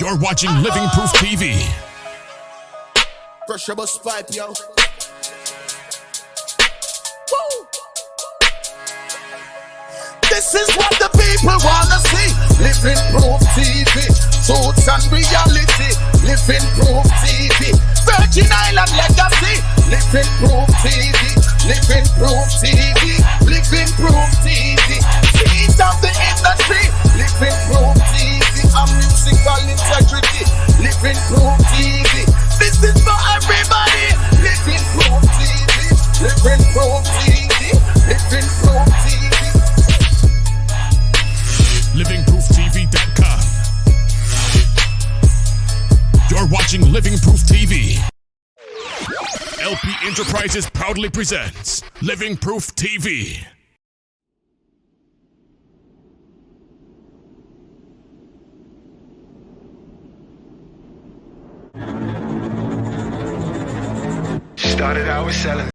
You're watching Living Proof TV. Pressure bust pipe, yo. Woo! This is what the people wanna see. Living Proof TV. Truths and reality. Living Proof TV. Virgin Island legacy. Living Proof TV. Living Proof TV. Living Proof TV. Seeds of the industry. Living Proof TV. And musical integrity. Living Proof TV. This is for everybody. Living Proof TV. Living Proof TV. Living Proof TV. LivingProofTV.com. You're watching Living Proof TV. LP Enterprises proudly presents Living Proof TV. Started out with selling,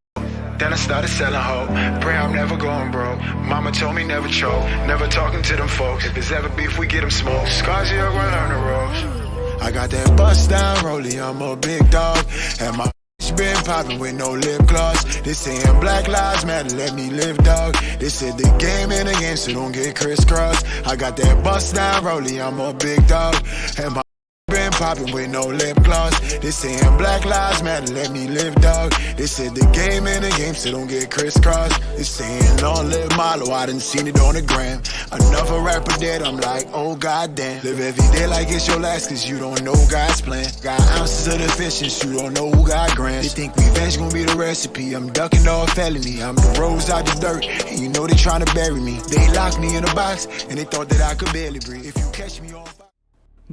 then I started selling hope. Pray I'm never going broke. Mama told me never choke, never talking to them folks. If there's ever beef, we get them smoke. Scarzeo run on the road. I got that bust down rollie, I'm a big dog. And my been popping with no lip gloss. They saying Black Lives Matter, let me live, dog. They said the game in the game, so don't get crisscrossed. I got that bust down rollie, I'm a big dog. And my been popping with no lip gloss. They saying Black Lives Matter, let me live, dog. They said the game in the game, so don't get crisscrossed. They saying long live Milo, I done seen it on the gram. Enough a rapper dead, I'm like, oh goddamn. Live every day like it's your last, cause you don't know God's plan. Got ounces of the fish and you don't know who got grams. They think revenge gon' be the recipe, I'm ducking all felony. I'm the rose out the dirt, and you know they tryna bury me. They locked me in a box, and they thought that I could barely breathe. If you catch me on fire.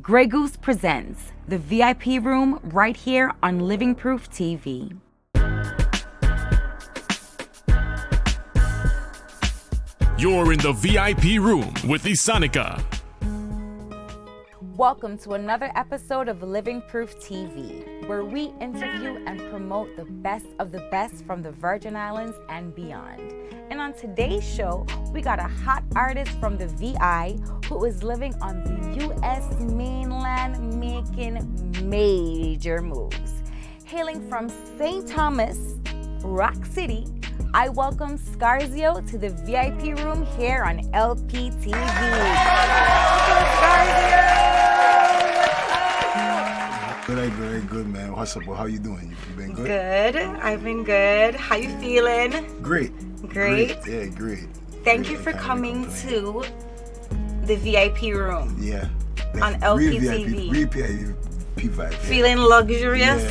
Grey Goose presents the VIP room right here on Living Proof TV. You're in the VIP room with Isanica. Welcome to another episode of Living Proof TV, where we interview and promote the best of the best from the Virgin Islands and beyond. And on today's show, we got a hot artist from the VI who is living on the US mainland making major moves. Hailing from St. Thomas, Rock City, I welcome Scarzeo to the VIP room here on Lptv. Scarzeo! Good, man. What's up? How you doing? You been good? Good. I've been good. How you feeling? Great. Yeah, great. Thank you for coming to the VIP room. Yeah. On Lptv. Real VIP vibe. Feeling luxurious?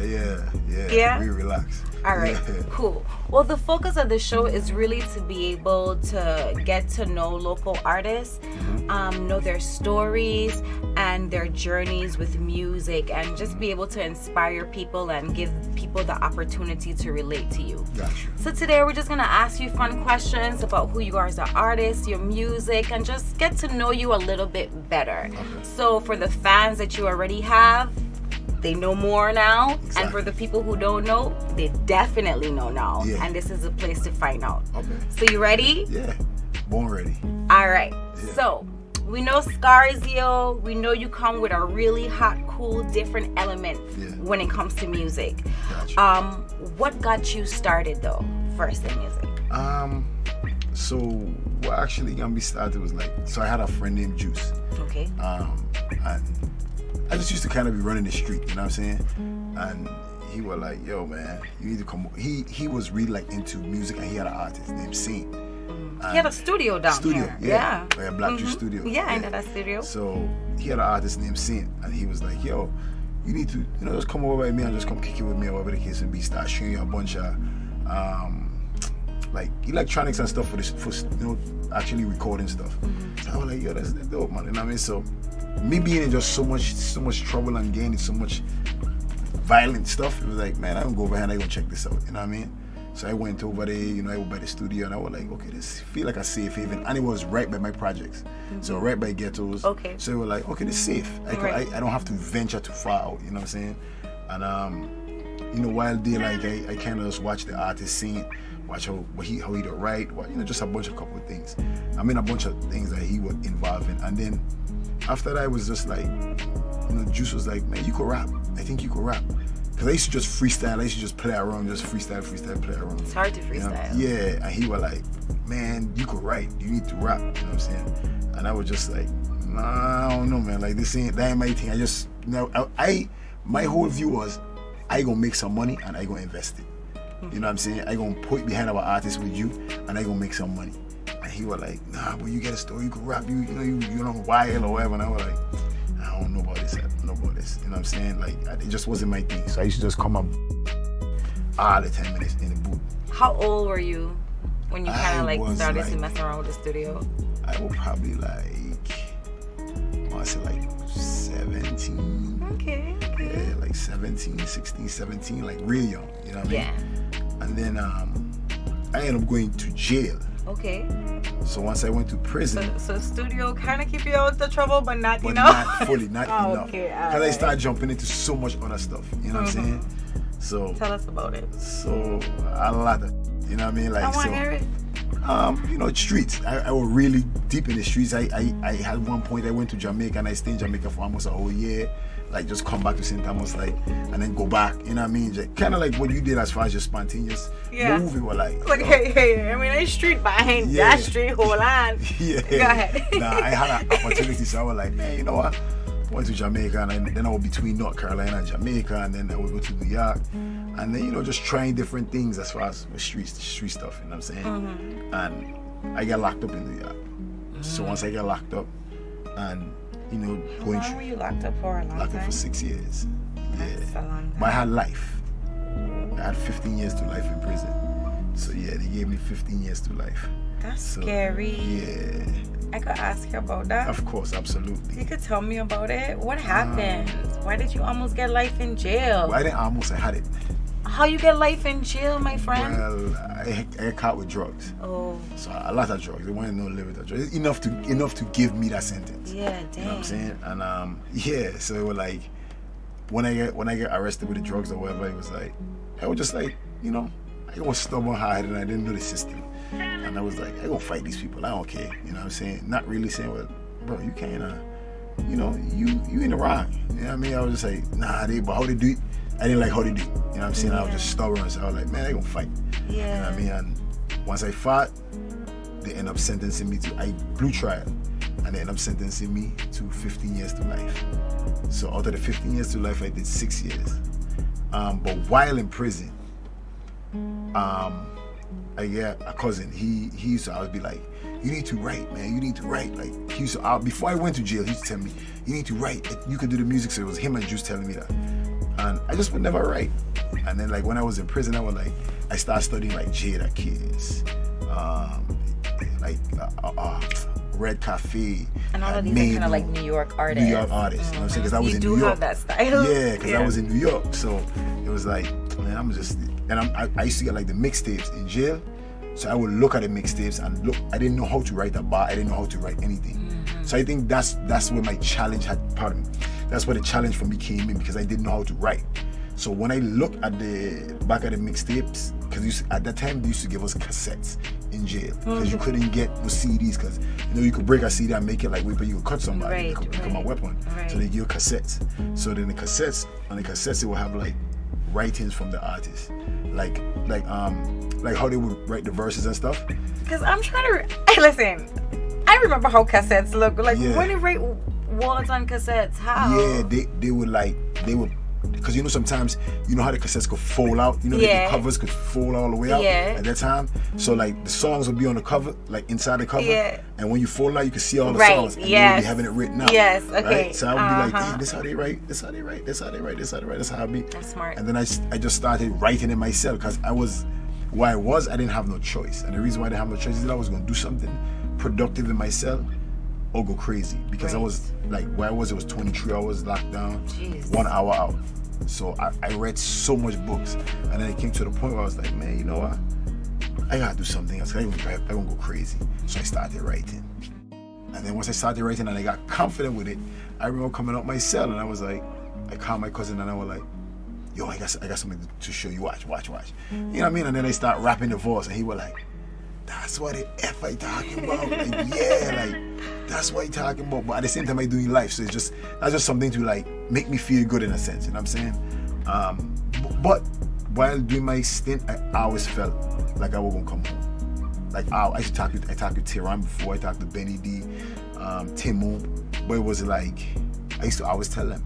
Yeah. Real relaxed. All right, cool. Well, the focus of the show is really to be able to get to know local artists, know their stories and their journeys with music, and just be able to inspire people and give people the opportunity to relate to you. Gotcha. So today we're just gonna ask you fun questions about who you are as an artist, your music, and just get to know you a little bit better. Okay. So for the fans that you already have, they know more now. Exactly. And for the people who don't know, they definitely know now. Yeah. And this is a place to find out. Okay. So you ready? Yeah. Born ready. All right. Yeah. So we know Scarzeo. We know you come with a really hot, cool, different element when it comes to music. Gotcha. What got you started though, first in music? So what actually got me started was so I had a friend named Juice. Okay. And I just used to kind of be running the street, you know what I'm saying? And he was like, yo, man, you need to come. He was really into music, and he had an artist named Saint. He had a studio down here. Yeah. Black Juice Studio. Yeah, I know that studio. So he had an artist named Saint, and he was like, yo, you need to, just come over by me and just come kick it with me, or whatever the case may be. Start showing you a bunch of electronics and stuff for actually recording stuff. So I was like, yo, that's dope, man. You know what I mean? So me being in just so much trouble and gaining so much violent stuff, it was like, man, I'm gonna go over here and I'm gonna check this out, you know what I mean? So I went over there, I went by the studio, and I was like, okay, this feel like a safe haven, and it was right by my projects, so right by ghettos. Okay. So we were like, okay, this is safe. I don't have to venture too far out, you know what I'm saying? And while there, I kind of just watch the artist scene, watch how he would write, just a couple of things. I mean, a bunch of things that he was involved in, and then after that, I was just like, Juice was like, man, you could rap. I think you could rap. Because I used to just freestyle. I used to just play around, just freestyle, play around. It's hard to freestyle. Yeah, and he was like, man, you could write. You need to rap. You know what I'm saying? And I was just like, nah, I don't know, man. Like, that ain't my thing. I just, my whole view was, I gonna make some money and I gonna invest it. You know what I'm saying? I gonna put behind our artist with you and I gonna make some money. And he was like, nah, but you get a story, you could rap, you know, wild or whatever. And I was like, I don't know about this. I don't know about this. You know what I'm saying? Like, it just wasn't my thing. So I used to just come up all the 10 minutes in the booth. How old were you when you kind of like started to mess around with the studio? I was probably like, I want to say like 17. Okay. Yeah, like 17, 16, 17, like real young. You know what I mean? Yeah. And then I ended up going to jail. Okay. So once I went to prison. So studio kind of keep you out of trouble, but not but enough? not fully, not enough. Okay, because I started jumping into so much other stuff. You know what I'm saying? So tell us about it. So a lot of, you know what I mean? Like, I want to hear it. You know, streets. I was really deep in the streets. I had one point I went to Jamaica and I stayed in Jamaica for almost a whole year. Like, just come back to St. Thomas, like, and then go back. You know what I mean? Kind of like what you did as far as your spontaneous move. You were like, hey, I mean, I street behind that street, hold on. Yeah. Go ahead. Nah, I had an opportunity, so I was like, man, you know what? Went to Jamaica, and then I was between North Carolina and Jamaica, and then I would go to New York, and then, you know, just trying different things as far as street stuff. You know what I'm saying? And I got locked up in New York. So once I got locked up, and you know, going How long were you locked up for? Locked up for 6 years. That's a long time. But I had life. I had 15 years to life in prison. So yeah, they gave me 15 years to life. That's scary. Yeah. I could ask you about that. Of course, absolutely. You could tell me about it. What happened? Why did you almost get life in jail? Well, I didn't almost. I had it. How you get life in jail, my friend? Well, I got caught with drugs. Oh. So a lot of drugs. They wanted no limit of drugs. Enough to give me that sentence. Yeah, damn. You know what I'm saying? And yeah. So it was like, when I get arrested with the drugs or whatever, it was like, I was just like, you know, I was stubborn, hard, and I didn't know the system. And I was like, I gonna fight these people. I don't care. You know what I'm saying? Not really saying, well, bro, you can't. You know, you in the wrong. You know what I mean? I was just like, nah, but how they do it? I didn't like how they do it. You know what I'm saying? I was just stubborn, so I was like, man, they gonna fight. Yeah. You know what I mean? And once I fought, they end up sentencing me to blue trial, and they end up sentencing me to 15 years to life. So out of the 15 years to life, I did 6 years. But while in prison, I got a cousin. He used to always be like, you need to write, man. You need to write. Like, he used to, before I went to jail, he used to tell me, you need to write. You could do the music. So it was him and Juice telling me that. And I just would never write. And then, like, when I was in prison, I started studying like Jada Kiss, Red Cafe. And all of these are kind of like New York artists. New York artists, you know what I'm saying? Because I was in New York. You do have that style. Yeah, because I was in New York. So it was like, man, I used to get like the mixtapes in jail. So I would look at the mixtapes and look. I didn't know how to write a bar. I didn't know how to write anything. So I think that's where my challenge that's where the challenge for me came in, because I didn't know how to write. So when I look at the back at the mixtapes, because at that time they used to give us cassettes in jail, because you couldn't get no CDs, because you know you could break a CD and make it like weapon, you could cut somebody, it could become a weapon. So they give you cassettes. So then on the cassettes it will have like writings from the artist, like how they would write the verses and stuff. Because I'm trying to listen. I remember how cassettes look like. When they write words on cassettes, how? Yeah, they would. Because you know sometimes you know how the cassettes could fold out. You know the covers could fold all the way out at that time. So like the songs would be on the cover, like inside the cover. Yeah. And when you fold out, you can see all the songs. And you would be having it written out. Yes. Okay. Right? So I would be like, hey, this how they write. This how they write. This how they write. This how they write. That's how I be. That's smart. And then I just started writing it myself, because I didn't have no choice. And the reason why I didn't have no choice is that I was gonna do something productive in myself or go crazy, because I was like, where I was, it was 23 hours locked down. Jeez. 1 hour out. So I read so much books, and then it came to the point where I was like, man, you know what? I gotta do something else. I'm gonna go crazy. So I started writing. And then once I started writing and I got confident with it, I remember coming out my cell and I was like, I called my cousin and I was like, yo, I got something to show you. Watch. You know what I mean? And then I start rapping the voice, and he was like, that's what the F I talking about. Like, yeah, like that's what you're talking about. But at the same time, I doing life, so that's just something to like make me feel good in a sense. You know what I'm saying? But while doing my stint, I always felt like I was gonna come home. Like I talked with Tehran before. I talked to Benny D, Timo. But it was like I used to always tell them,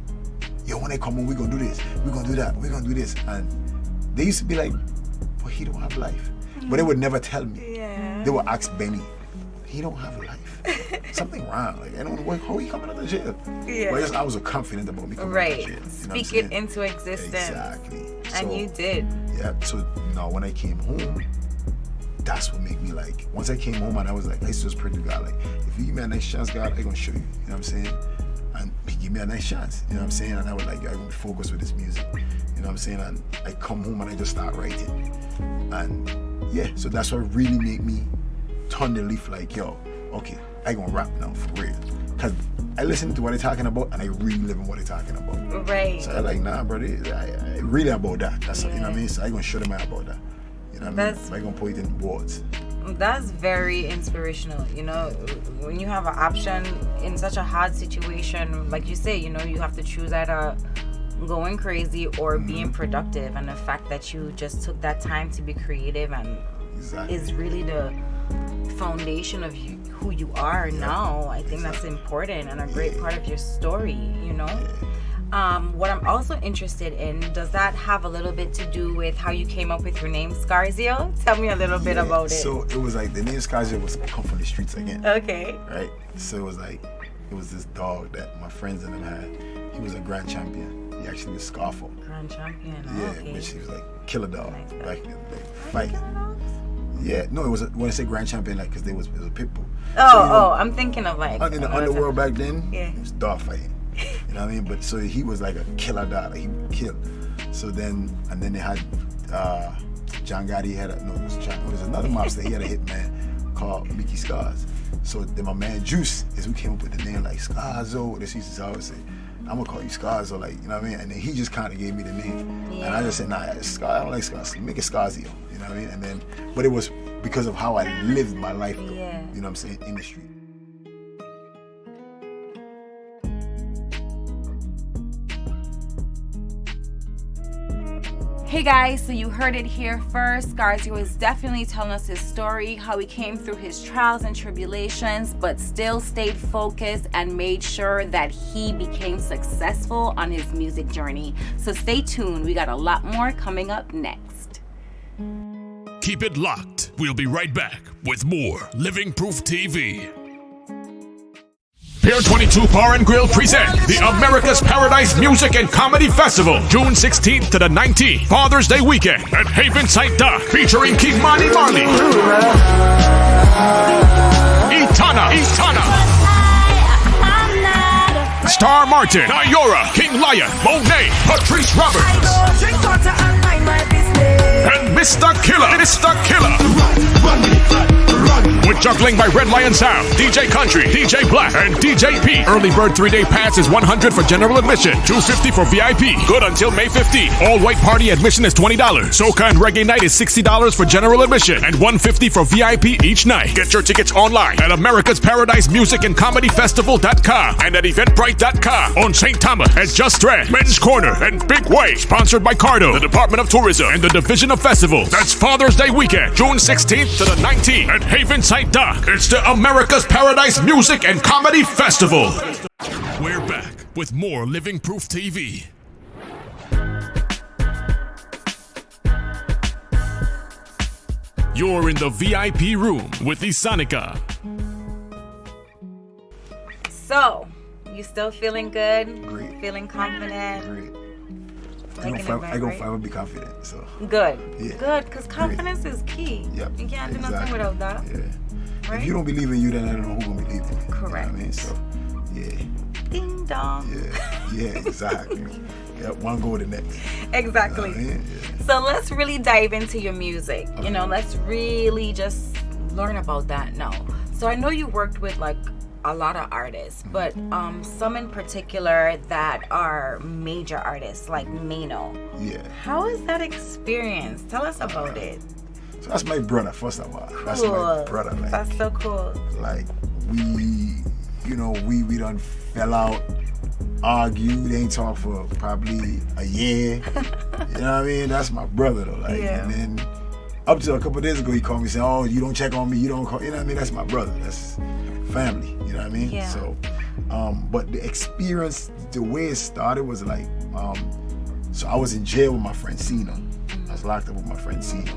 yo, when I come home, we're gonna do this, we're gonna do that, we're gonna do this. And they used to be like, but he don't have life. But they would never tell me. Yeah. They would ask Benny, he don't have life. Something wrong. Like, I don't know, how he coming out of jail? Yeah. Well, I was confident about me coming out of jail. You know Speak what I'm it into existence. Exactly. And So, you did. Yeah. So now when I came home, that's what made me like. Once I came home and I was like, I used to just pray to God, like, if you give me a nice chance, God, I'm gonna show you. You know what I'm saying? And he gave me a nice chance. You know what I'm saying? And I was like, I'm gonna focus with this music. You know what I'm saying? And I come home and I just start writing. And yeah, so that's what really made me turn the leaf like, yo, okay, I gonna rap now for real. Cause I listen to what they're talking about and I really live in what they're talking about. Right. So I like, nah, brother, I really about that. That's you know what I mean? So I gonna show them out about that. You know what I mean? I gonna put it in words. That's very inspirational. You know, when you have an option in such a hard situation, like you say, you know, you have to choose either going crazy or being productive, and the fact that you just took that time to be creative and is really the foundation of you, who you are now. I think that's important and a great part of your story, you know. What I'm also interested in, does that have a little bit to do with how you came up with your name Scarzeo? Tell me a little bit about it. So it was like the name Scarzeo was come from the streets again. Okay. Right? So it was like, it was this dog that my friends and them had. He was a grand champion. He actually was Scarfo. Grand champion. Yeah, Okay. which he was like killer dog. Nice dog. Back in the day. Fighting. Yeah, no, it was when I say grand champion, like, because it was a pit bull. I'm thinking of like In the underworld back then, Yeah. it was dog fighting. You know what I mean? But so he was like a killer dog, like he would kill. So then, and then they had John Gotti had it was another mobster. He had a hitman called Mickey Scars. So then my man Juice we came up with the name like Scarzeo. This used to always say, I'm gonna call you Scarzeo, like, you know what I mean? And then he just kind of gave me the name, and I just said, nah, I don't like Scarzeo. Make it Scarzeo. You know what I mean? And then, but it was because of how I lived my life, though, Yeah. you know what I'm saying, in the street. Hey guys, so you heard it here first. Scarzeo is definitely telling us his story, how he came through his trials and tribulations, but still stayed focused and made sure that he became successful on his music journey. So stay tuned, we got a lot more coming up next. Keep it locked. We'll be right back with more Living Proof TV. Pier 22 Bar and Grill present the America's Paradise Music and Comedy Festival, June 16th to the 19th, Father's Day weekend at Haven-Site Dock, featuring Kimani Marley, Itana, Star Martin, Ayora, King Lion, Monet, Patrice Roberts, and Mr. Killer. With juggling by Red Lion Sound, DJ Country, DJ Black, and DJ P. Early bird 3-day pass is $100 for general admission, $250 for VIP. Good until May 15th. All white party admission is $20. Soca and Reggae night is $60 for general admission and $150 for VIP each night. Get your tickets online at America's Paradise Music and Comedy Festival.com and at Eventbrite.com on St. Thomas at Just Thread, Men's Corner, and Big Way. Sponsored by Cardo, the Department of Tourism, and the Division of Festivals. That's Father's Day weekend, June 16th to the 19th at Haven-Site Dock. It's the America's Paradise Music and Comedy Festival. We're back with more Living Proof TV. You're in the VIP room with Isanica. So, you still feeling good? Great. Feeling confident? Great. Making it right, I go right? forever be confident. So Good. Yeah. Good, because confidence is key. Yep. You can't do nothing without that. Yeah. Right? If you don't believe in you, then I don't know who's gonna believe in you. Correct. You know what I mean? So yeah. Ding dong. Yeah, exactly. Yeah, one go to the next. Exactly. You know what I mean? Yeah. So let's really dive into your music. You know, let's really just learn about that now. So I know you worked with like a lot of artists, but some in particular that are major artists like Mano. Yeah. How is that experience? Tell us about it. So that's my brother, first of all. Cool. That's my brother. Like, That's so cool. like we you know, we done fell out, argued, ain't talked for probably a year. You know what I mean? That's my brother though. Like, and then up to a couple of days ago, he called me saying, "Oh, you don't check on me, you don't call." You know what I mean? That's my brother. That's family. You know what I mean? Yeah. So, but the experience, the way it started was like, so I was in jail with my friend Sino. I was locked up with my friend Sino,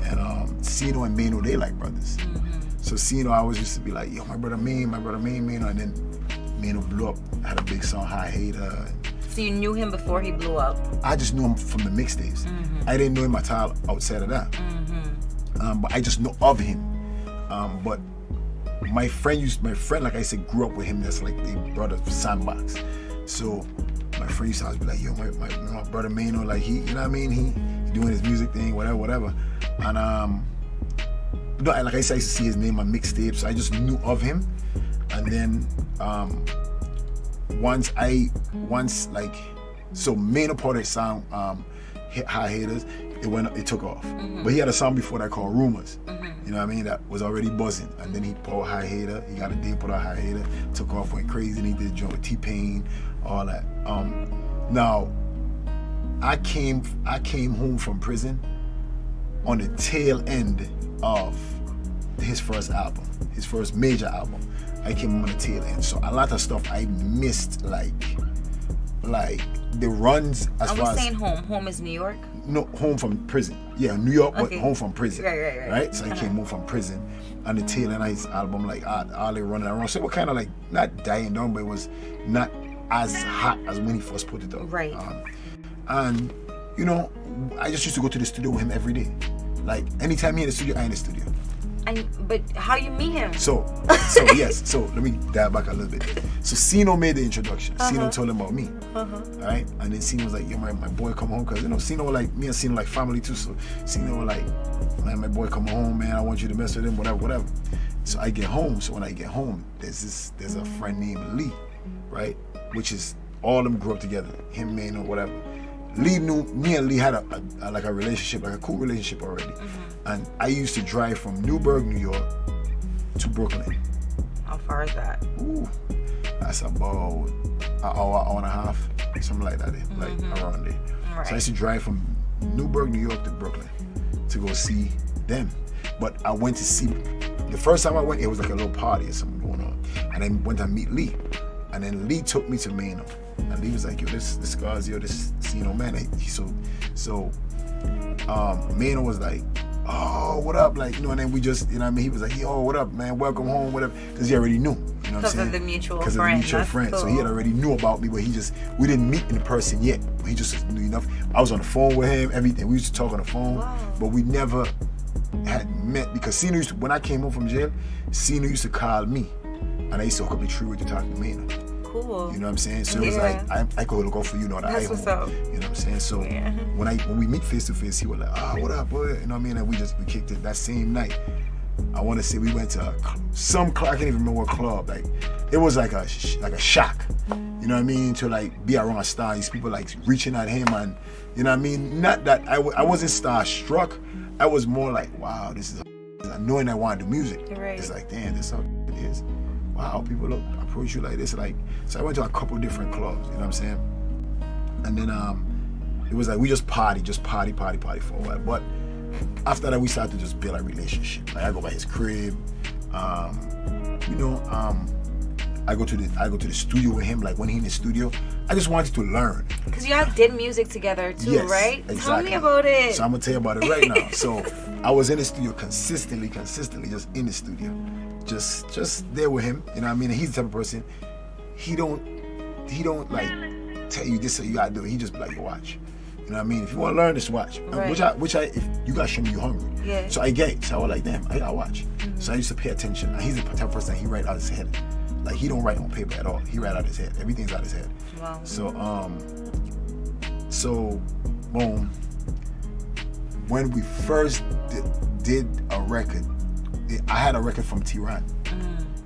and Sino and Mano, they like brothers. So Sino, I always used to be like, "Yo, my brother Main, Mano," and then Mano blew up, had a big song, "High Hater." So you knew him before he blew up? I just knew him from the mixtapes. I didn't know him at all outside of that. But I just know of him. But my friend, like I said, grew up with him. That's like they brother Sandbox. So my friend used to always be like, "Yo, my brother Mano, like he, you know what I mean? He doing his music thing, whatever." And no, like I said, I used to see his name on mixtapes. So I just knew of him. And then once Mano part of his song, High Haters, it took off. But he had a song before that called Rumors. You know what I mean? That was already buzzing. And then he pulled High Hater. He got a deal, put out High Hater, took off, went crazy, and he did joint with T-Pain, all that. Now, I came home from prison on the tail end of his first album, his first major album. I came home on the tail end. So a lot of stuff I missed, like the runs as far as... Are we saying home? Home is New York? No, home from prison. Yeah, New York, but home from prison. Right. So I came home from prison, and the tail end of his album, like all they running around. So it was kind of like not dying down, but it was not as hot as when he first put it up. Right. And you know, I just used to go to the studio with him every day. Like anytime he in the studio, I in the studio. But how you meet him? So yes. So let me dive back a little bit. So Sino made the introduction. Sino told him about me. Right? And then Sino was like, "Yo, my boy come home," because you know Sino like me and Sino like family too. So Sino was like, "Man, my boy come home, man. I want you to mess with him, whatever." So I get home. So when I get home, there's a friend named Lee, right? Which is all of them grew up together. Him, man, or whatever. Lee knew me and Lee had a relationship, like a cool relationship already. And I used to drive from Newburgh, New York to Brooklyn. How far is that? Ooh, that's about an hour and a half, something like that, like around there. Right. So I used to drive from Newburgh, New York to Brooklyn to go see them. But I went to see, the first time I went, it was like a little party or something going on. And I went to meet Lee. And then Lee took me to Mano. And Lee was like, "Yo, this Scarzeo, this, you know, man." Mano was like, "Oh, what up?" Like, you know, and then we just, you know what I mean? He was like, "Yo, what up, man? Welcome home," whatever. Because he already knew, you know what I'm saying? Because of the mutual friend. Because of the mutual friend. Cool. So he had already knew about me, but we didn't meet in person yet. He just knew enough. I was on the phone with him, everything. We used to talk on the phone, but we never had met because Sino used to, when I came home from jail, Sino used to call me. And I used to hook up the tree with to talk to Mano. Cool. You know what I'm saying? So it was like, I could look out for you, know that. That's what's up. You know what I'm saying? So when we meet face to face, he was like, "Ah, what up, boy?" You know what I mean? And we kicked it that same night. I want to say we went to some club. I can't even remember what club. Like it was like a shock. You know what I mean? To like be around a star, these people like reaching at him, and you know what I mean? Not that I wasn't starstruck. I was more like, wow, this is knowing I want to do music. Right. It's like, damn, this is how it is. Wow, people approach you like this. Like, so I went to a couple different clubs, you know what I'm saying? And then it was like we just party for a while. But after that, we started to just build a relationship. Like I go by his crib, you know. I go to the studio with him. Like when he in the studio, I just wanted to learn. Because y'all did music together too, yes, right? Exactly. Tell me about it. So I'm gonna tell you about it right now. So I was in the studio consistently, just in the studio, just there with him. You know what I mean? And he's the type of person. He don't like tell you this or you gotta do it. He just be like, "You watch." You know what I mean? If you want to learn, just watch. Right. Which I, if you gotta show me you hungry. Yeah. So I get it. So I was like, damn, I gotta watch. So I used to pay attention. And he's the type of person that he write out his head. Like he don't write on paper at all. He write out his head. Everything's out his head. Wow. So boom. When we first did a record, I had a record from Tehran,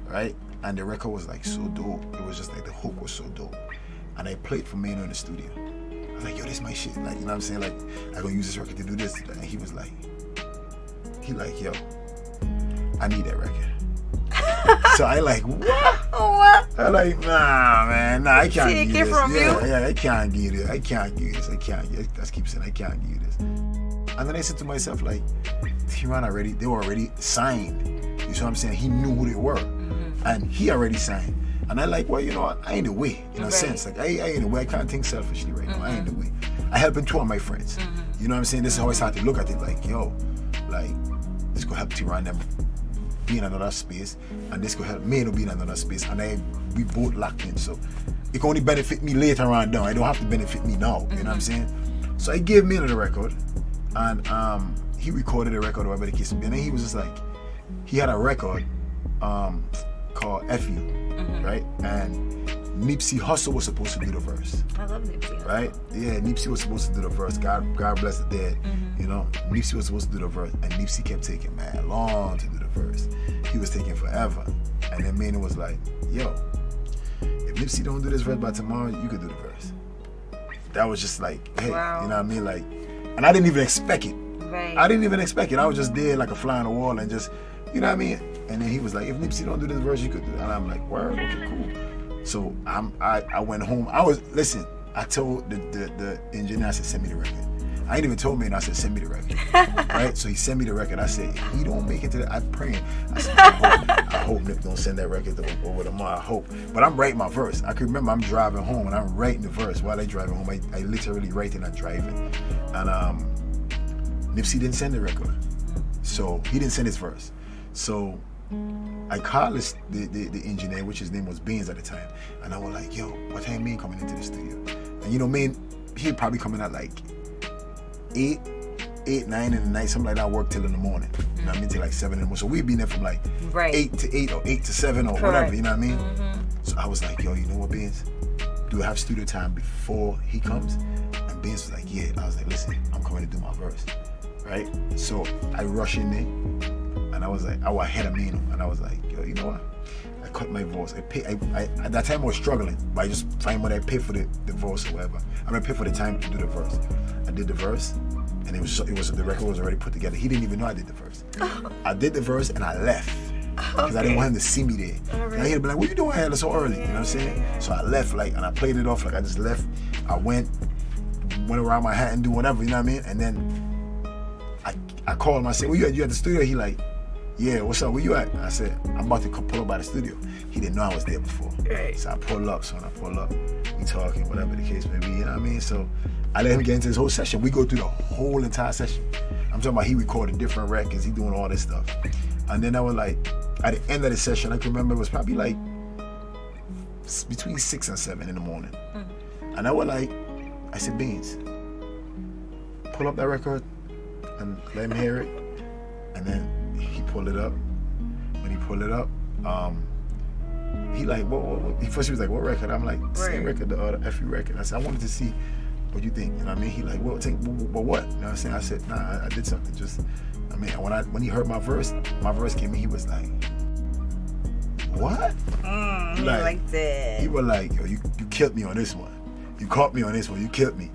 right? And the record was like so dope. It was just like the hook was so dope. And I played for Mano in the studio. I was like, "Yo, this is my shit." Like, you know what I'm saying? Like, I gonna use this record to do this. And he was like, "Yo, I need that record." So I like, what? What? I'm like, nah, man, nah, I can't Take give it you this. from you? Yeah, I can't give you this. I can't give you this. I just keep saying, I can't give you this. And then I said to myself, like, T-Ron they were already signed. You see what I'm saying? He knew who they were. And he already signed. And I like, well, you know what? I ain't the way, in a sense. Like, I ain't the way. I can't think selfishly right now. I ain't the way. I helping two of my friends. You know what I'm saying? This is how I started to look at it. Like, yo, like, this could help T-Ron them be in another space. And this could help me to be in another space. And we both locked in. So it can only benefit me later on down. I don't have to benefit me now. You know what I'm saying? So I gave me the record. And he recorded a record, whatever the case may be. And then he was just like, he had a record called FU. Right? And Nipsey Hussle was supposed to do the verse. I love Nipsey. Right? Yeah, Nipsey was supposed to do the verse. God bless the dead. You know, Nipsey was supposed to do the verse. And Nipsey kept taking mad long to do the verse. He was taking forever. And then Maynard was like, yo, if Nipsey don't do this verse by tomorrow, you could do the verse. That was just like, hey, you know what I mean? Like, and I didn't even expect it. Right. I didn't even expect it. I was just there like a fly on the wall and just, you know what I mean? And then he was like, if Nipsey don't do this verse, you could do it. And I'm like, word, okay, cool. So I went home. I told the engineer, I said, send me the record. I ain't even told me, and I said, send me the record. Right? So he sent me the record. I said, he don't make it to the, I'm praying. I said, I hope Nip don't send that record over tomorrow. I hope. But I'm writing my verse. I can remember I'm driving home and I'm writing the verse while I'm driving home. I literally write it and I'm driving. And Nipsey didn't send the record. So he didn't send his verse. So I called the engineer, which his name was Beans at the time. And I was like, yo, what time Main coming into the studio? And you know, Main, he'd probably coming at like 8, 9 in the night, something like that. I work till in the morning. You know what I mean? Till like 7 in the morning. So we'd be in there from like 8 to 8 or 8 to 7 or whatever, you know what I mean? So I was like, yo, you know what, Beans? Do I have studio time before he comes? And Beans was like, yeah. I was like, listen, I'm coming to do my verse. Right? So I rush in there. And I was like, I was ahead of Mino, and I was like, yo, you know what? I cut my voice. At that time I was struggling, but I just find when I pay for the voice or whatever. I'm gonna pay for the time to do the verse. I did the verse, and it was the record was already put together. He didn't even know I did the verse. I did the verse and I left because I didn't want him to see me there. And he'd be like, what you doing here so early? You know what I'm saying? So I left, like, and I played it off, like I just left. I went around my hat and do whatever, you know what I mean? And then I called him. I said, well, you at the studio? He like, yeah, what's up? Where you at? I said, I'm about to pull up by the studio. He didn't know I was there before. Right. So I pull up. So when I pull up, we talking, whatever the case may be, you know what I mean? So I let him get into his whole session. We go through the whole entire session. I'm talking about he recorded different records, he doing all this stuff. And then I was like, at the end of the session, I can remember it was probably like between 6 and 7 in the morning. And I was like, I said, Beans, pull up that record and let him hear it. And then he pulled it up. When he pulled it up, he like, what? First he was like, what record? I'm like, same record, the other FU record. I said, I wanted to see what you think. You know what I mean? He like, well, what? You know what I'm saying? I said, nah, I did something. Just, I mean, when he heard my verse came in, he was like, what? He liked it. He was like, yo, you killed me on this one. You caught me on this one. You killed me.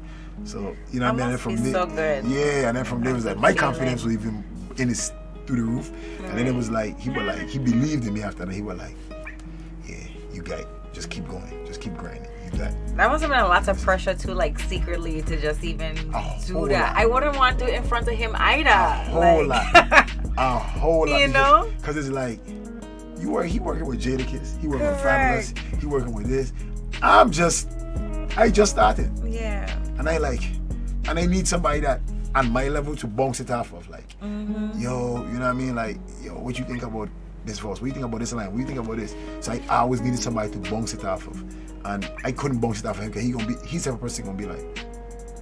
So, you know what I mean? And then from there, so good. Yeah, and then from there it was like, my confidence was even through the roof. And then it was like, he believed in me after that. He was like, yeah, you got it. Just keep going. Just keep grinding. You got it. That must have been a lot of pressure too, like secretly to just even do that. I wouldn't want to do it in front of him either. A whole lot. You know? Because it's like, he working with Jadakiss. He working with Fabulous. He working with this. I just started. Yeah. And I need somebody that on my level to bounce it off of, like, yo, you know what I mean? Like, yo, what you think about this verse? What do you think about this line? What do you think about this? So I always needed somebody to bounce it off of. And I couldn't bounce it off of him because he's the type of person gonna be like,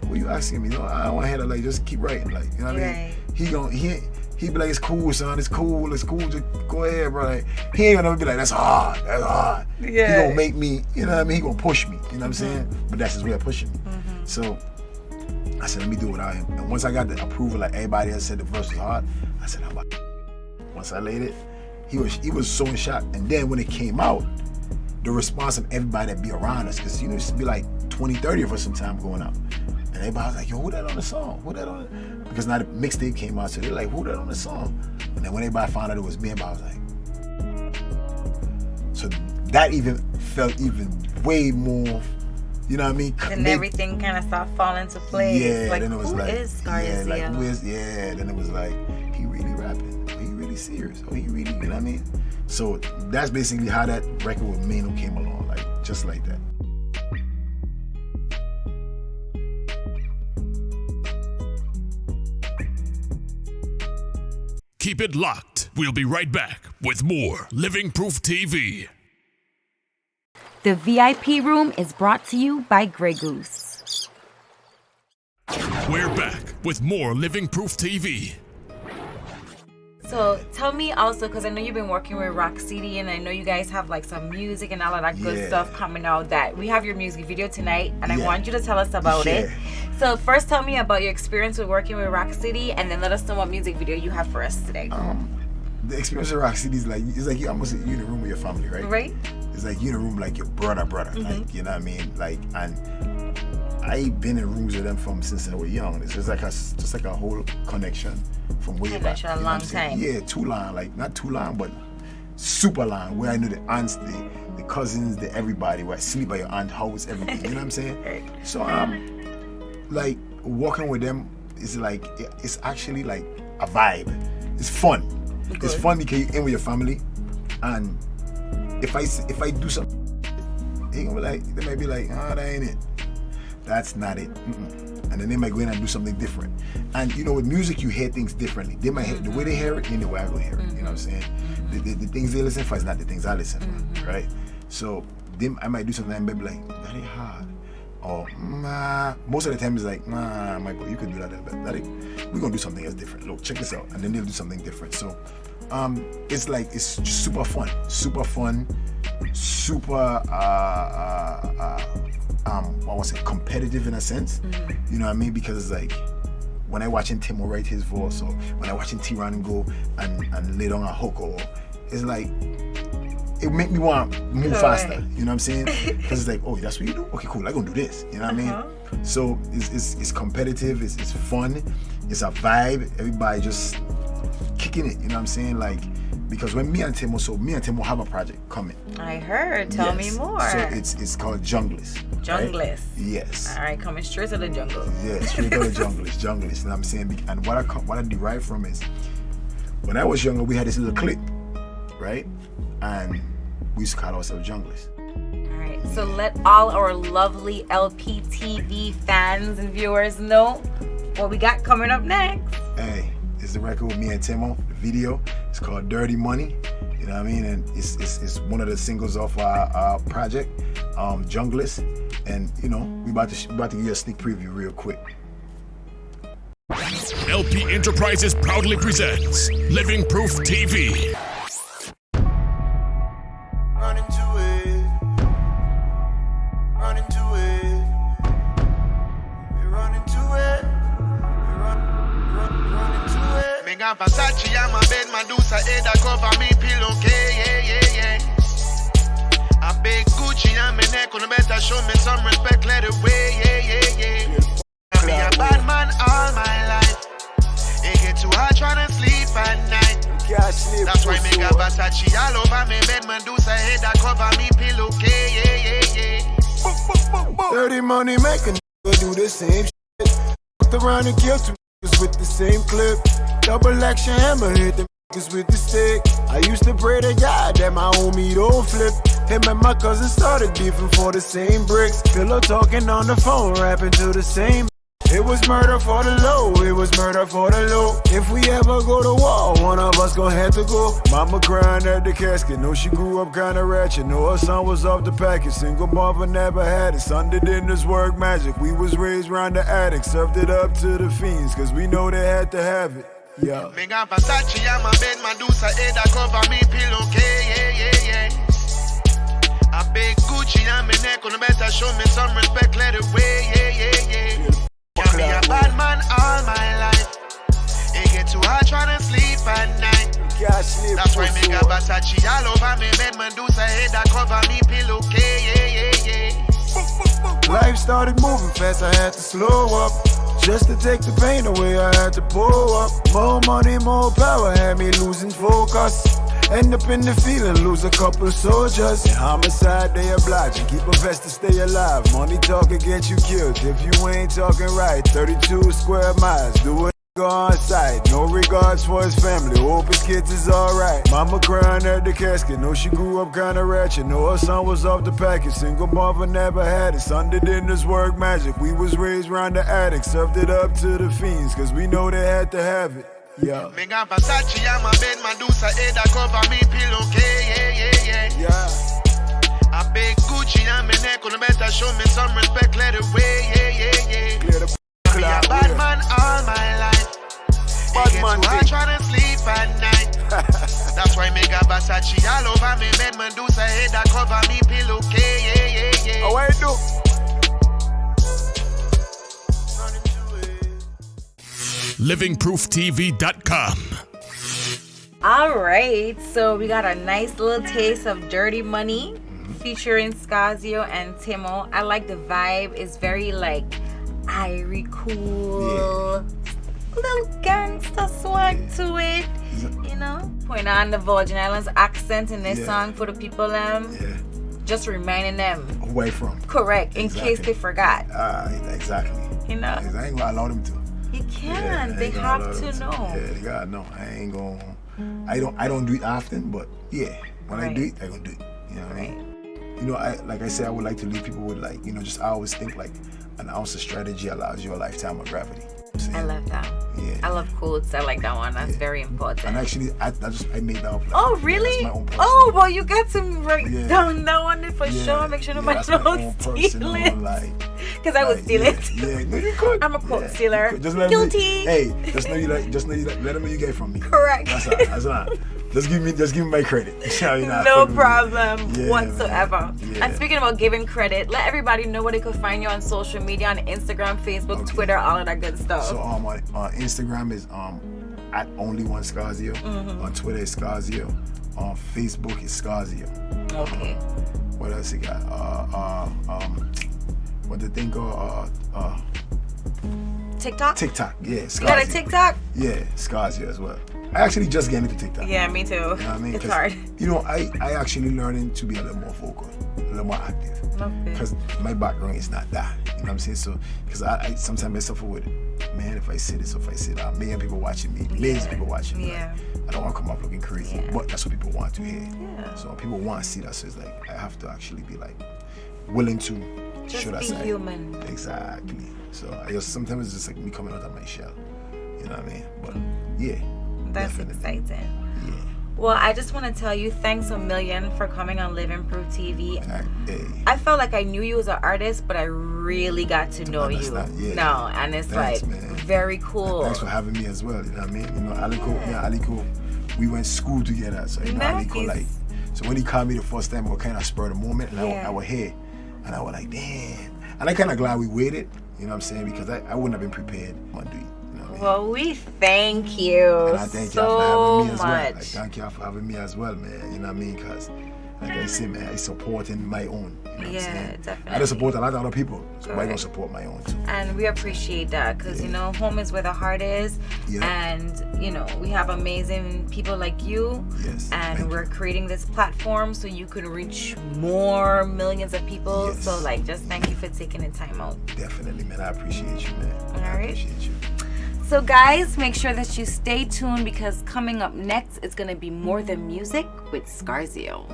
what you asking me? You know, I want to hear that, like, just keep writing, like, you know what I mean? He be like, it's cool, son, it's cool, just go ahead, bro. Like, he ain't gonna be like, that's hard. Yeah. He gonna make me, you know what I mean? He gonna push me, you know what I'm saying? But that's his way of pushing me. So I said, let me do it without him. And once I got the approval, like everybody else said the verse was hard, I said, how about? Once I laid it, he was so in shock. And then when it came out, the response of everybody that be around us, because, you know, it used to be like 20, 30 of us sometime going out. And everybody was like, yo, who that on the song? Who that on it? Because now the mixtape came out, so they're like, who that on the song? And then when everybody found out it was me, everybody was like, so that even felt even way more, you know what I mean? Then everything kind of started falling into place. Yeah, like, then it was who like, is Scarzeo? then it was like, he really rapping, he really serious, he really, you know what I mean? So that's basically how that record with Mano came along, like just like that. Keep it locked. We'll be right back with more Living Proof TV. The VIP room is brought to you by Grey Goose. We're back with more Living Proof TV. So tell me also, because I know you've been working with Rock City, and I know you guys have like some music and all of that good stuff coming out. That we have your music video tonight, and I want you to tell us about it. So first, tell me about your experience with working with Rock City, and then let us know what music video you have for us today. The experience with Rock City is like, it's like you in a room with your family, right? Right. It's like you in a room like your brother, like, you know what I mean? Like, and I've been in rooms with them since I was young. It's just like a whole connection from way back. A long time. Yeah, too long, like not too long, but super long. Where I knew the aunts, the cousins, the everybody. Where I sleep at your aunt's house, everything. You know what I'm saying? Right. So like working with them is like, it's actually like a vibe. It's fun. Good. It's fun because you're in with your family, and if I do something, they might be like, that ain't it. That's not it. And then they might go in and do something different. And you know, with music, you hear things differently. They might hear the way they hear it, and the way I go hear it. You know what I'm saying? The things they listen for is not the things I listen for, right? So I might do something and they be like, that ain't hard. Or most of the time it's like, Michael, you could do that. We're gonna do something else different. Look, check this out, and then they'll do something different. So it's like, it's just super fun, super I want to say competitive in a sense. You know what I mean? Because it's like, when I watching Timo write his voice, or when I watching T-Ron go and lay down a hook, or it's like, it make me want to move faster. You know what I'm saying? Because it's like, oh, that's what you do? Okay, cool, I'm gonna do this. You know what I mean? So it's competitive, it's fun, it's a vibe, everybody just kicking it, you know what I'm saying? Like, because when me and Timo have a project coming. I heard. Tell me more. So it's called Junglist. Junglist. Right? Yes. All right, coming straight to the jungle. Yeah, straight to the Junglist. You know what I'm saying? And what I derive from is, when I was younger, we had this little clip, right? And we used to call ourselves Junglist. All right, so let all our lovely Lptv fans and viewers know what we got coming up next. Hey, it's the record with me and Timo. The video, it's called Dirty Money. You know what I mean? And it's one of the singles off our project, Junglist. And you know, we about to give you a sneak preview real quick. LP Enterprises proudly presents Living Proof TV. Run into it. Run into it. We run into it. We run into it. Me got Versace on my bed, Medusa head that cover me pillowcase. Yeah. A big Gucci on my neck, on better show me some respect, let it way. Yeah. I be a bad man all my life. It get too hard trying to sleep at night. That's why me got Versace all over me bed, Medusa head that cover me pillowcase. Yeah. Dirty money make a nigga do the same shit. Fucked around and killed two niggas with the same clip. Double action hammer hit them niggas with the stick. I used to pray to God that my homie don't flip. Him and my cousin started beefing for the same bricks. Pillow talking on the phone, rapping to the same. It was murder for the low, it was murder for the low. If we ever go to war, one of us gon' have to go. Mama crying at the casket, know she grew up kinda ratchet. Know her son was off the package, single mother never had it. Sunday dinners work magic, we was raised round the attic. Served it up to the fiends, cause we know they had to have it. Yeah. Me got Versace on my bed, Medusa head that cover me pillowcase. Yeah. A big Gucci on my neck, on better show me some respect, let it way. Yeah. Can be a bad man all my life. It get too hard trying to sleep at night. That's why me got Versace all over me bed, Medusa head that cover me pillowcase. Yeah. Life started moving fast, I had to slow up. Just to take the pain away, I had to pull up. More money, more power, had me losing focus. End up in the field, lose a couple soldiers. In homicide, they oblige and keep a vest to stay alive. Money talking get you killed if you ain't talking right. 32 square miles, do it on sight. No regards for his family, hope his kids is alright. Mama crying at the casket, know she grew up kinda ratchet. Know her son was off the package, single mother never had it. Son did in this work magic, we was raised round the attic. Served it up to the fiends, cause we know they had to have it. Yeah. Me got Versace on my bed, Medusa head that cover me pillowcase. Yeah. A big Gucci on my neck, on better show me some respect, let it way. Clear the Be a bad man all my life. Bad Get man too hard trying to sleep at night. That's why me got Versace all over me bed, Medusa head that cover me pillowcase. How I do? LivingProofTV.com. All right, so we got a nice little taste of Dirty Money featuring Scarzeo and Timo. I like the vibe. It's very like irie cool, little gangster swag to it. You know, point on the Virgin Islands accent in this song for the people just reminding them who I from. Correct, in case they forgot. Exactly. You know, I ain't gonna allow them to. you can. They have to know. Yeah, they gotta know. I ain't gonna. I don't do it often, but yeah, when I do it, I gonna do it. You know what I mean? You know, like I said, I would like to leave people with like, you know, just I always think like an ounce of strategy allows you a lifetime of gravity. I love that. Yeah. I love quotes. I like that one. That's very important. And actually, I made that up. Like, Oh, really? Yeah, that's my own personal. Oh, well, you got to write down that one for sure. Make sure nobody that's my own don't steal personal, it. like, Because I would steal it. Yeah, no, you could. I'm a quote Yeah, stealer. you could. Just let Guilty. Just know you let them know you get it from me. Correct. That's not. Just give me my credit. No problem Yeah, whatsoever. man. Yeah. And speaking about giving credit, let everybody know where they could find you on social media, on Instagram, Facebook, Twitter, all of that good stuff. So on Instagram is at only one Scarzeo. On Twitter is Scarzeo. On Facebook is Scarzeo. Okay. What else you got? What the thing called? TikTok? TikTok. Yeah, Scarzeo. You got a TikTok? Yeah, Scarzeo as well. I actually just getting into TikTok. Yeah, me too. You know what I mean? It's hard. You know, I actually learning to be a little more vocal, a little more active. Because my background is not that. You know what I'm saying? So, because I sometimes I suffer with, man, if I say this or if I say that, million people watching me, millions of people watching me. Yeah. Like, I don't want to come off looking crazy, but that's what people want to hear. Yeah. So people want to see that. So it's like, I have to actually be like, willing to, Just should I be say. human. Exactly. So sometimes it's just like me coming out of my shell. You know what I mean? But yeah. That's definitely. exciting. Yeah. Well, I just want to tell you thanks a million for coming on Living Proof TV. Hey. I felt like I knew you as an artist, but I really got to know you. Yeah. No, and it's Thanks, like man. very cool. Thanks for having me as well. You know what I mean? You know, Aliko, we went to school together. So you know, Aliko, like, so when he called me the first time, we kind of spurred the moment, and I was here, and I was like, damn. And I kind of glad we waited. You know what I'm saying? Because I wouldn't have been prepared on doing. Well, we thank you and I thank y'all for having me as well. I thank y'all for having me as well, man. You know what I mean? Because, like I said, man, I supporting my own. You know what I'm saying? Definitely. I don't support a lot of other people, so I don't support my own too. And we appreciate that because, you know, home is where the heart is. Yeah. And, you know, we have amazing people like you. Yes. And we're creating this platform so you can reach more millions of people. Yes. So, like, just thank you for taking the time out. Definitely, man. I appreciate you, man. All right. I appreciate you. So guys, make sure that you stay tuned because coming up next is going to be More Than Music with Scarzeo.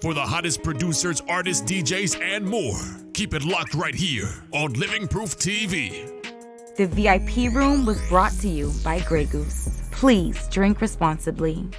For the hottest producers, artists, DJs, and more, keep it locked right here on Living Proof TV. The VIP room was brought to you by Grey Goose. Please drink responsibly.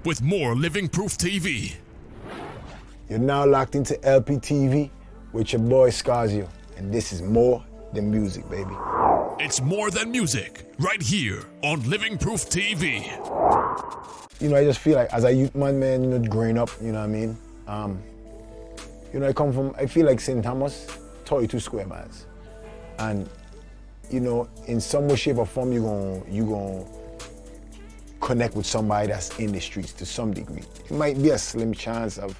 with more Living Proof TV. You're now locked into Lptv with your boy Scarzeo, and this is more than music, baby. It's more than music, right here on Living Proof TV. You know, I just feel like as a youth man, you know, growing up, you know what I mean? You know, I feel like St. Thomas, 32 square miles. And, you know, in some way, shape or form, you're gonna connect with somebody that's in the streets to some degree. It might be a slim chance of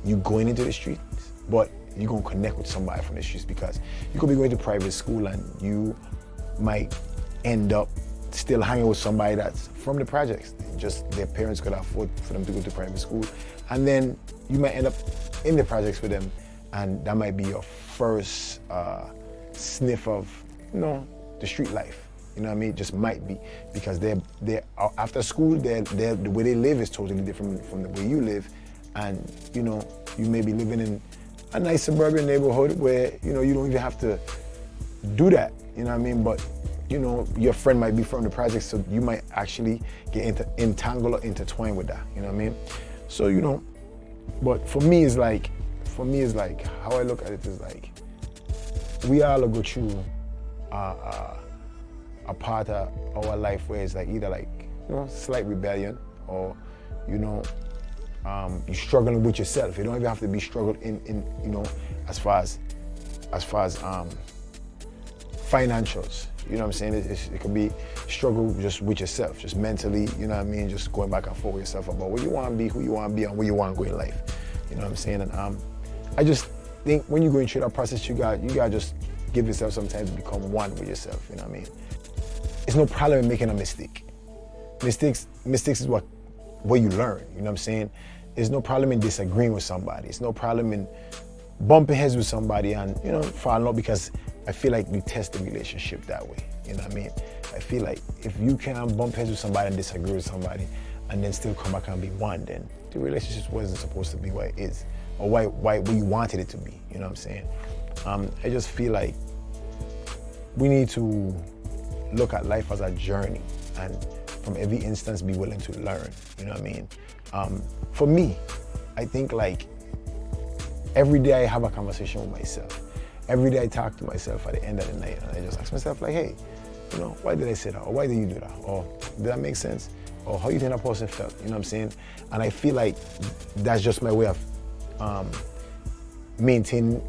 you going into the streets, but you're gonna connect with somebody from the streets because you could be going to private school and you might end up still hanging with somebody that's from the projects. Just their parents could afford for them to go to private school. And then you might end up in the projects with them, and that might be your first sniff of, you know, the street life. You know what I mean? It just might be, because they're after school, the way they live is totally different from the way you live. And, you know, you may be living in a nice suburban neighborhood where, you know, you don't even have to do that, you know what I mean? But, you know, your friend might be from the projects, so you might actually get entangled or intertwined with that, you know what I mean? So, you know, but for me, it's like, how I look at it is like, we all go through a part of our life where it's like either like, you know, slight rebellion, or, you know, you're struggling with yourself. You don't even have to be struggled in you know, as far as financials. You know what I'm saying? It could be struggle just with yourself, just mentally, you know what I mean? Just going back and forth with yourself about what you want to be, who you want to be, and where you want to go in life. You know what I'm saying? And I just think when you're going through that process, you got just give yourself some time to become one with yourself, you know what I mean? It's no problem in making a mistake. Mistakes is what you learn, you know what I'm saying? There's no problem in disagreeing with somebody. It's no problem in bumping heads with somebody and, you know, falling out, because I feel like we test the relationship that way, you know what I mean? I feel like if you can bump heads with somebody and disagree with somebody and then still come back and be one, then the relationship wasn't supposed to be what it is, or why you wanted it to be, you know what I'm saying? I just feel like we need to look at life as a journey, and from every instance be willing to learn, you know what I mean? For me, I think like every day I have a conversation with myself. Every day I talk to myself at the end of the night, and I just ask myself like, hey, you know, why did I say that? Or why did you do that? Or did that make sense? Or how you think that person felt? You know what I'm saying? And I feel like that's just my way of maintaining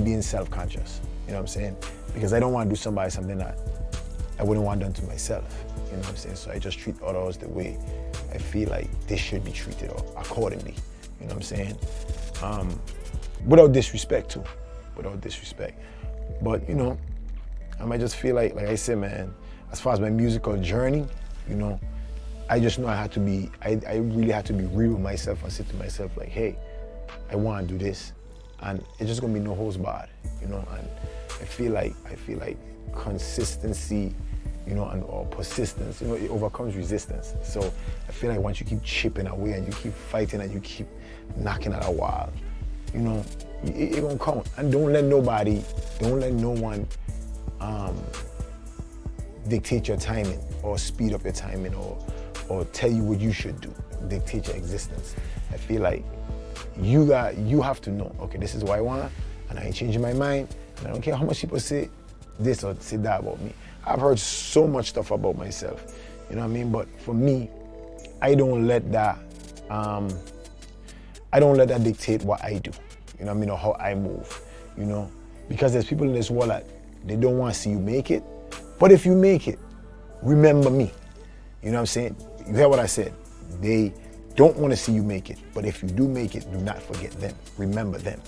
being self-conscious. You know what I'm saying? Because I don't want to do something that I wouldn't want done to myself. You know what I'm saying? So I just treat others the way I feel like they should be treated, or accordingly. You know what I'm saying? Without disrespect too. Without disrespect. But, you know, I might just feel like I said, man, as far as my musical journey, you know, I just know I really had to be real with myself and say to myself like, hey, I want to do this. And it's just gonna be no holds barred, you know, and I feel like consistency, you know, or persistence, you know, it overcomes resistance. So I feel like once you keep chipping away and you keep fighting and you keep knocking at a wall, you know, it gonna count. And don't let no one dictate your timing or speed up your timing or tell you what you should do, dictate your existence. I feel like you have to know, okay, this is what I want, and I ain't changing my mind, and I don't care how much people say this or say that about me. I've heard so much stuff about myself, you know what I mean? But for me, I don't let that dictate what I do, you know what I mean, or how I move, you know? Because there's people in this world that they don't want to see you make it, but if you make it, remember me, you know what I'm saying? You hear what I said? They don't want to see you make it, but if you do make it, do not forget them, remember them,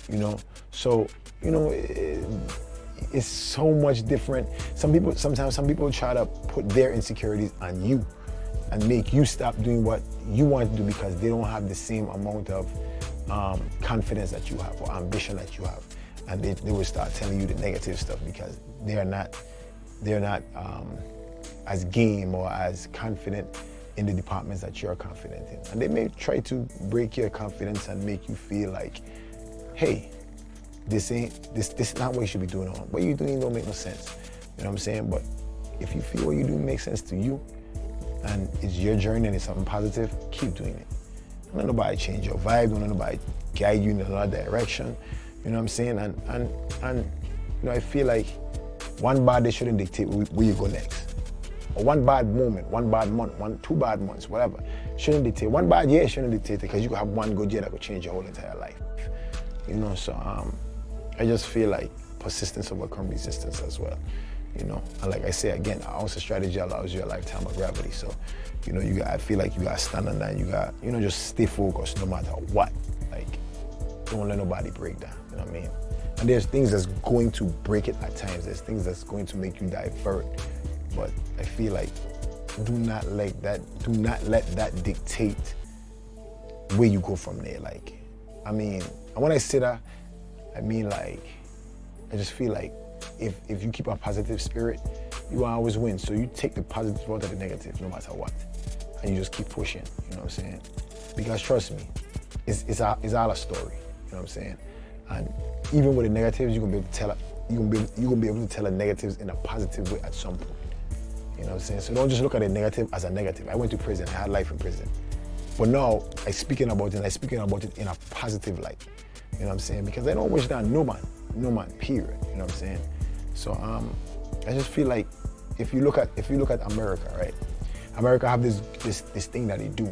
you know? So, you know, it's so much different. Sometimes some people try to put their insecurities on you and make you stop doing what you want to do because they don't have the same amount of confidence that you have or ambition that you have. And they will start telling you the negative stuff because they're not as game or as confident in the departments that you're confident in. And they may try to break your confidence and make you feel like, hey, this is not what you should be doing. What you're doing don't make no sense. You know what I'm saying? But if you feel what you do makes sense to you, and it's your journey and it's something positive, keep doing it. Don't let nobody change your vibe, don't let nobody guide you in another direction. You know what I'm saying? And you know, I feel like one bad day shouldn't dictate where you go next. Or one bad moment, one bad month, 2 bad months, whatever, shouldn't dictate. One bad year shouldn't dictate it, because you could have one good year that could change your whole entire life. You know, so I just feel like persistence overcomes resistance as well. You know, and like I say again, our ounce of strategy allows you a lifetime of gravity. So, you know, I feel like you gotta stand on that. You got, you know, just stay focused no matter what. Like, don't let nobody break down. You know what I mean? And there's things that's going to break it at times. There's things that's going to make you divert. But I feel like do not let that dictate where you go from there. Like, I mean, and when I say that, I mean, like, I just feel like if you keep a positive spirit, you will always win. So you take the positive out of the negative, no matter what, and you just keep pushing. You know what I'm saying? Because trust me, it's all a story. You know what I'm saying? And even with the negatives, you're gonna be able to tell it. You're gonna be able to tell the negatives in a positive way at some point. You know what I'm saying? So don't just look at the negative as a negative. I went to prison. I had life in prison, but now I'm speaking about it in a positive light. You know what I'm saying? Because I don't wish that no man, period. You know what I'm saying? So I just feel like if you look at America, right? America have this thing that they do,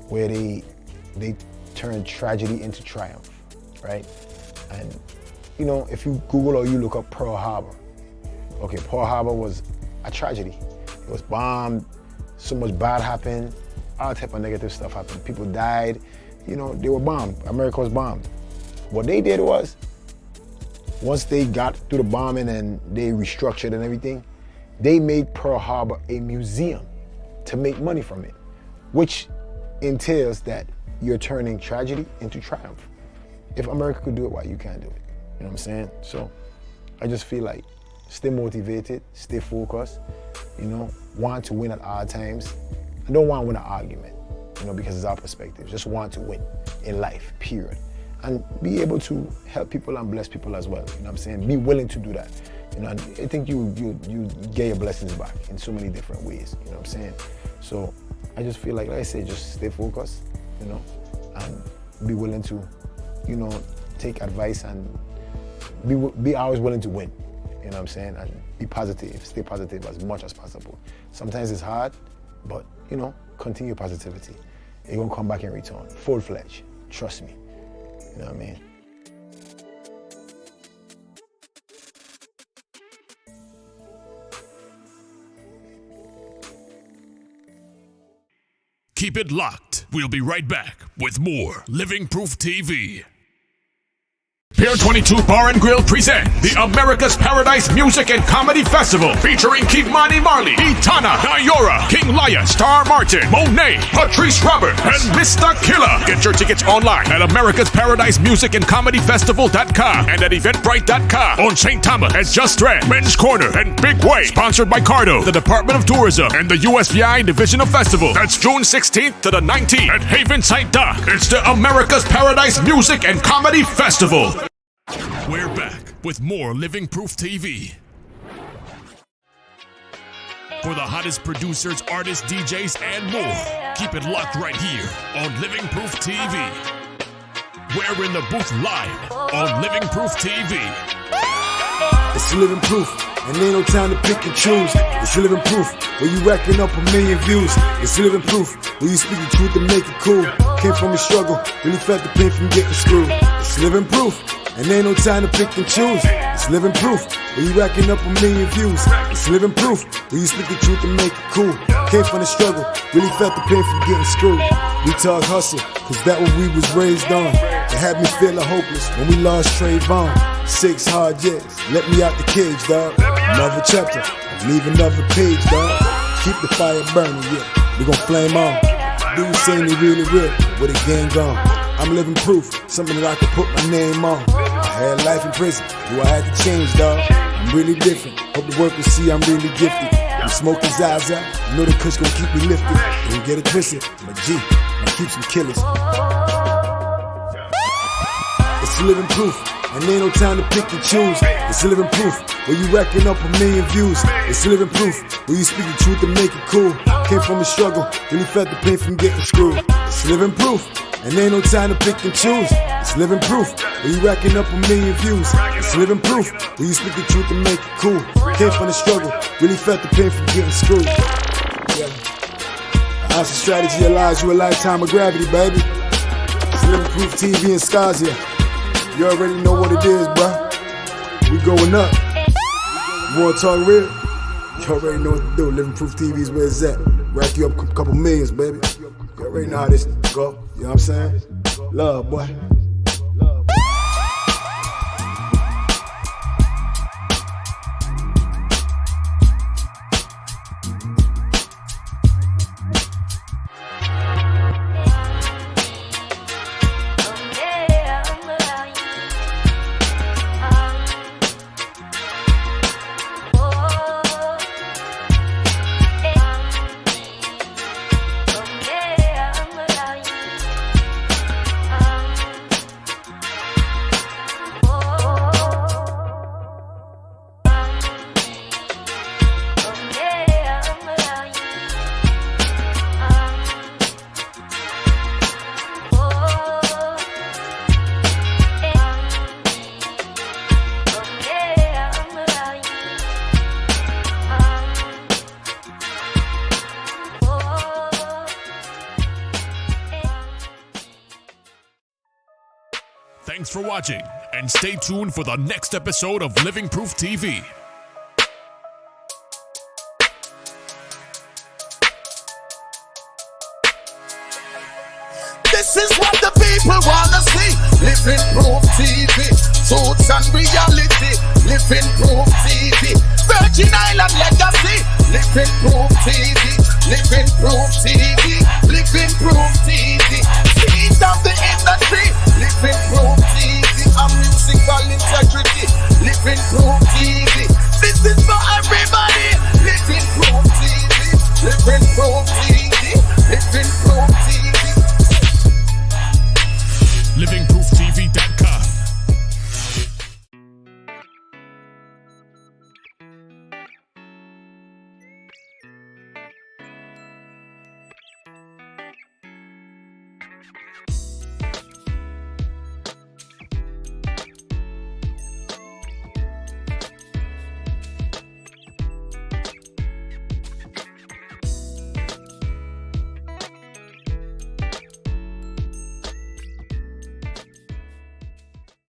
where they turn tragedy into triumph, right? And you know, if you Google or you look up Pearl Harbor, okay, Pearl Harbor was a tragedy. It was bombed, so much bad happened, all type of negative stuff happened. People died, you know, they were bombed. America was bombed. What they did was, once they got through the bombing and they restructured and everything, they made Pearl Harbor a museum to make money from it, which entails that you're turning tragedy into triumph. If America could do it, why you can't do it? You know what I'm saying? So I just feel like stay motivated, stay focused, you know, want to win at all times. I don't want to win an argument, you know, because it's our perspective. Just want to win in life, period. And be able to help people and bless people as well. You know what I'm saying? Be willing to do that. You know, and I think you get your blessings back in so many different ways. You know what I'm saying? So I just feel like I say, just stay focused, you know, and be willing to, you know, take advice and be always willing to win. You know what I'm saying? And be positive, stay positive as much as possible. Sometimes it's hard, but you know, continue positivity. You're gonna come back in return, full-fledged. Trust me. You know what I mean? Keep it locked. We'll be right back with more Living Proof TV. Pier 22 Bar and Grill present the America's Paradise Music and Comedy Festival, featuring Kimani Marley, Itana, Nayora, King Laya, Star Martin, Monet, Patrice Robert, and Mr. Killer. Get your tickets online at America's Paradise Music and Comedy Festival.com and at Eventbrite.com. On St. Thomas at Just Red, Men's Corner, and Big Way. Sponsored by Cardo, the Department of Tourism, and the USVI Division of Festival. That's June 16th to the 19th at Haven-Side Dock. It's the America's Paradise Music and Comedy Festival. We're back with more Living Proof TV. For the hottest producers, artists, DJs, and more, keep it locked right here on Living Proof TV. We're in the booth live on Living Proof TV. It's Living Proof, and ain't no time to pick and choose. It's Living Proof, where you racking up 1 million views. It's Living Proof, where you speak the truth and make it cool. Came from the struggle, really felt the pain from getting screwed. It's Living Proof, and ain't no time to pick and choose. It's Living Proof, where you racking up 1 million views. It's Living Proof, where you speak the truth and make it cool. Came from the struggle, really felt the pain from getting screwed. We talk hustle, cause that what we was raised on. It had me feeling hopeless when we lost Trayvon. 6 hard years, let me out the cage, dog. Another chapter, leave another page, dog. Keep the fire burning, yeah, we gon' flame on. Dudes saying they really real, where the game gone. I'm living proof, something that I could put my name on. I had life in prison, do I had to change, dog? I'm really different, hope the world will see I'm really gifted. I'm smoking Zaza, you know the kush gon' keep me lifted. Don't get it twisted, but G, I keep some killers. It's Living Proof, and ain't no time to pick and choose. It's Living Proof, where you racking up 1 million views. It's Living Proof, where you speak the truth and make it cool. Came from the struggle, really felt the pain from getting screwed. It's living proof, and ain't no time to pick and choose. It's living proof, when you racking up 1 million views. It's living proof, when you speak the truth and make it cool. Came from the struggle, really felt the pain from getting screwed. Yeah. The House of Strategy allows you a lifetime of gravity, baby. It's living proof TV and Scarzeo. You already know what it is, bruh. We going up. You wanna talk real? You already know what to do. Living Proof TV is where it's at. Rack you up a couple millions, baby. You already know how this go. You know what I'm saying? Love, boy. Thanks for watching, and stay tuned for the next episode of Living Proof TV. This is what the people wanna see. Living Proof TV, truths and reality. Living Proof TV, Virgin Island legacy. Living Proof TV, Living Proof TV, Living Proof TV.